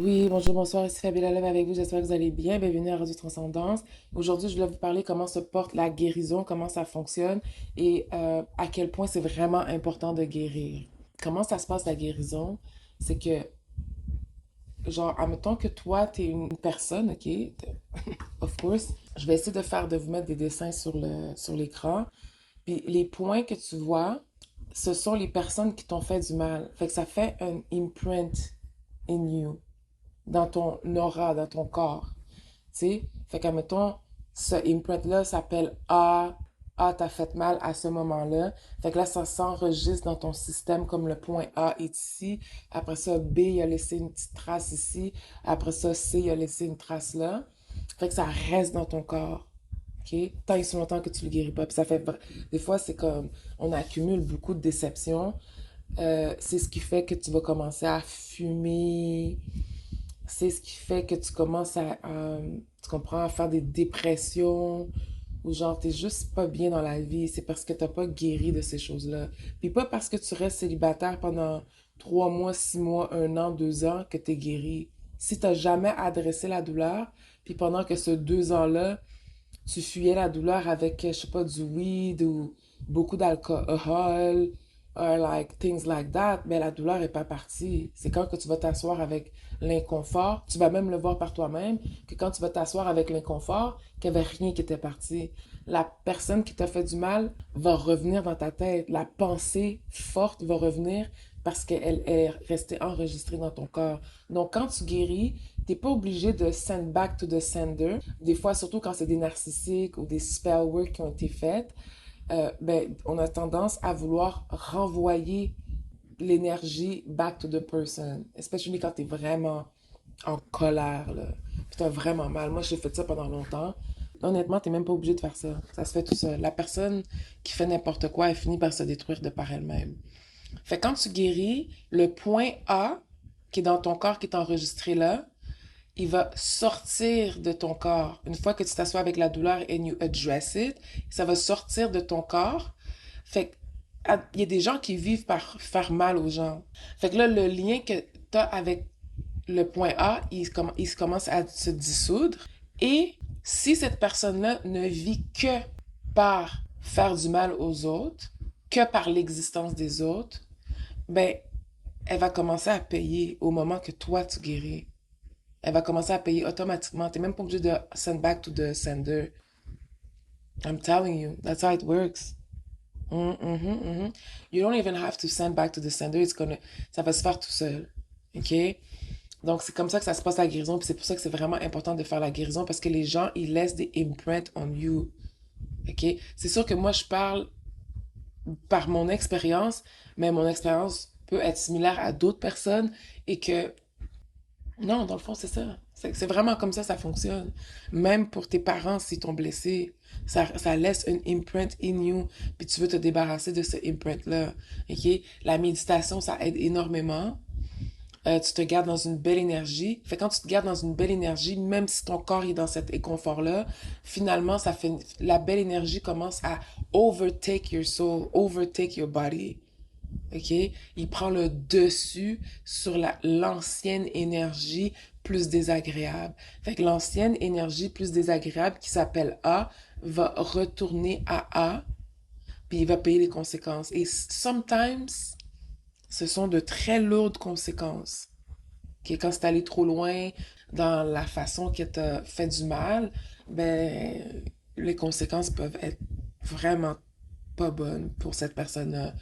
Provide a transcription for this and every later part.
Oui, bonjour, bonsoir, ici Fabiola Love avec vous, j'espère que vous allez bien. Bienvenue à Radio Transcendance. Aujourd'hui, je voulais vous parler comment se porte la guérison, comment ça fonctionne et à quel point c'est vraiment important de guérir. Comment ça se passe la guérison? C'est que, genre, admettons que toi, t'es une personne, ok? Of course. Je vais essayer de vous mettre des dessins sur l'écran. Puis les points que tu vois, ce sont les personnes qui t'ont fait du mal. Fait que ça fait un imprint in you, dans ton aura, dans ton corps. Tu sais? Fait que, mettons, ce imprint-là s'appelle A. A t'a fait mal à ce moment-là. Fait que là, ça s'enregistre dans ton système comme le point A est ici. Après ça, B, il a laissé une petite trace ici. Après ça, C, il a laissé une trace là. Fait que ça reste dans ton corps. OK? Tant et si longtemps que tu le guéris pas. Puis ça fait... Des fois, c'est comme... On accumule beaucoup de déceptions. C'est ce qui fait que tu vas commencer à fumer, c'est ce qui fait que tu commences tu comprends, à faire des dépressions ou genre t'es juste pas bien dans la vie. C'est parce que t'as pas guéri de ces choses-là. Puis pas parce que tu restes célibataire pendant 3 mois, 6 mois, 1 an, 2 ans que t'es guéri. Si t'as jamais adressé la douleur, puis pendant que ce 2 ans-là, tu fuyais la douleur avec, je sais pas, du weed ou beaucoup d'alcool, or like things like that, mais la douleur est pas partie. C'est quand que tu vas t'asseoir avec l'inconfort, tu vas même le voir par toi-même, que quand tu vas t'asseoir avec l'inconfort, qu'il n'y avait rien qui était parti. La personne qui t'a fait du mal va revenir dans ta tête. La pensée forte va revenir parce qu'elle est restée enregistrée dans ton corps. Donc, quand tu guéris, t'es pas obligé de send back to the sender. Des fois, surtout quand c'est des narcissiques ou des spell work qui ont été faites, ben, on a tendance à vouloir renvoyer l'énergie back to the person. Especially quand t'es vraiment en colère, là. Puis t'as vraiment mal. Moi, j'ai fait ça pendant longtemps. Honnêtement, t'es même pas obligé de faire ça. Ça se fait tout seul. La personne qui fait n'importe quoi, elle finit par se détruire de par elle-même. Fait que quand tu guéris, le point A, qui est dans ton corps, qui est enregistré là, il va sortir de ton corps. Une fois que tu t'assois avec la douleur and you address it, ça va sortir de ton corps. Fait que, il y a des gens qui vivent par faire mal aux gens. Fait que là, le lien que tu as avec le point A, il commence à se dissoudre. Et si cette personne-là ne vit que par faire du mal aux autres, que par l'existence des autres, ben, elle va commencer à payer au moment que toi, tu guéris. Elle va commencer à payer automatiquement. T'es même pas obligé de send back to the sender. I'm telling you, that's how it works. You don't even have to send back to the sender. Ça va se faire tout seul. OK? Donc, c'est comme ça que ça se passe la guérison. Puis c'est pour ça que c'est vraiment important de faire la guérison parce que les gens, ils laissent des imprints on you. OK? C'est sûr que moi, je parle par mon expérience, mais mon expérience peut être similaire à d'autres personnes et que non, dans le fond, c'est ça. C'est vraiment comme ça fonctionne. Même pour tes parents, s'ils t'ont blessé, ça laisse une imprint in you, puis tu veux te débarrasser de ce imprint-là. OK? La méditation, ça aide énormément. Tu te gardes dans une belle énergie. Fait quand tu te gardes dans une belle énergie, même si ton corps est dans cet inconfort-là, finalement, la belle énergie commence à overtake your soul, overtake your body. OK? Il prend le dessus sur l'ancienne énergie plus désagréable. Fait que l'ancienne énergie plus désagréable qui s'appelle A va retourner à A, puis il va payer les conséquences. Et sometimes, ce sont de très lourdes conséquences. OK? Quand c'est allé trop loin dans la façon que t'as fait du mal, ben, les conséquences peuvent être vraiment pas bonne pour cette personne-là.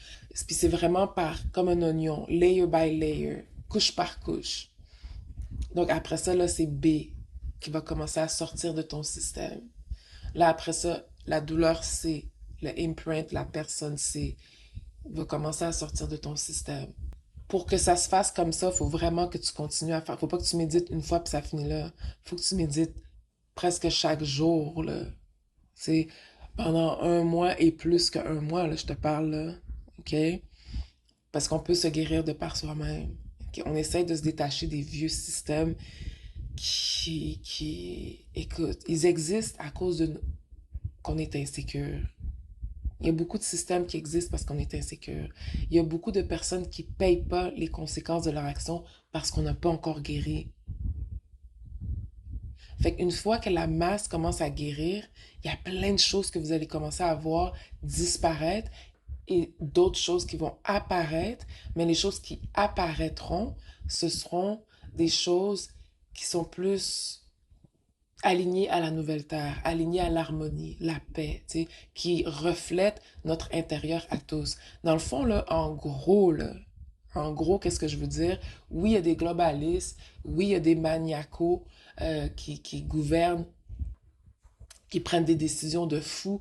Puis c'est vraiment comme un oignon, layer by layer, couche par couche. Donc après ça, là, c'est B qui va commencer à sortir de ton système. Là, après ça, la douleur C, le imprint, la personne C, va commencer à sortir de ton système. Pour que ça se fasse comme ça, il faut vraiment que tu continues à faire. Faut pas que tu médites une fois puis ça finit là. Faut que tu médites presque chaque jour, là. C'est pendant 1 mois et plus qu'un mois, là, je te parle, là. OK? Parce qu'on peut se guérir de par soi-même. OK? On essaie de se détacher des vieux systèmes écoute, ils existent à cause qu'on est insécure. Il y a beaucoup de systèmes qui existent parce qu'on est insécure. Il y a beaucoup de personnes qui payent pas les conséquences de leur action parce qu'on n'a pas encore guéri. Fait qu'une fois que la masse commence à guérir, il y a plein de choses que vous allez commencer à voir disparaître et d'autres choses qui vont apparaître, mais les choses qui apparaîtront, ce seront des choses qui sont plus alignées à la nouvelle terre, alignées à l'harmonie, la paix, tu sais, qui reflètent notre intérieur à tous. Dans le fond, en gros, qu'est-ce que je veux dire? Oui, il y a des globalistes, oui, il y a des maniacaux qui gouvernent, qui prennent des décisions de fous,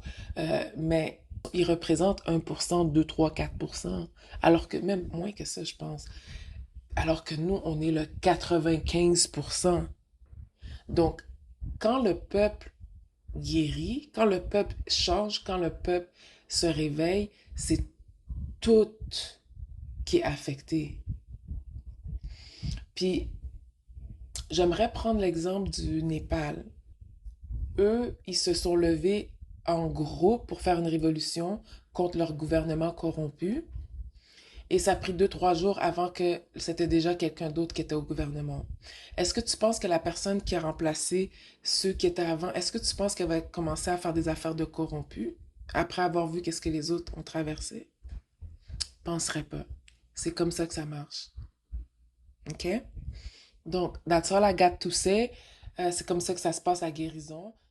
mais ils représentent 1%, 2, 3, 4%, alors que même moins que ça, je pense. Alors que nous, on est le 95%. Donc, quand le peuple guérit, quand le peuple change, quand le peuple se réveille, c'est tout qui est affecté. Puis, j'aimerais prendre l'exemple du Népal. Eux, ils se sont levés en groupe pour faire une révolution contre leur gouvernement corrompu. Et ça a pris 2, 3 jours avant que c'était déjà quelqu'un d'autre qui était au gouvernement. Est-ce que tu penses que la personne qui a remplacé ceux qui étaient avant, est-ce que tu penses qu'elle va commencer à faire des affaires de corrompus après avoir vu qu'est-ce que les autres ont traversé? Je penserais pas. C'est comme ça que ça marche. OK? Donc, that's all I got to say. C'est comme ça que ça se passe à guérison.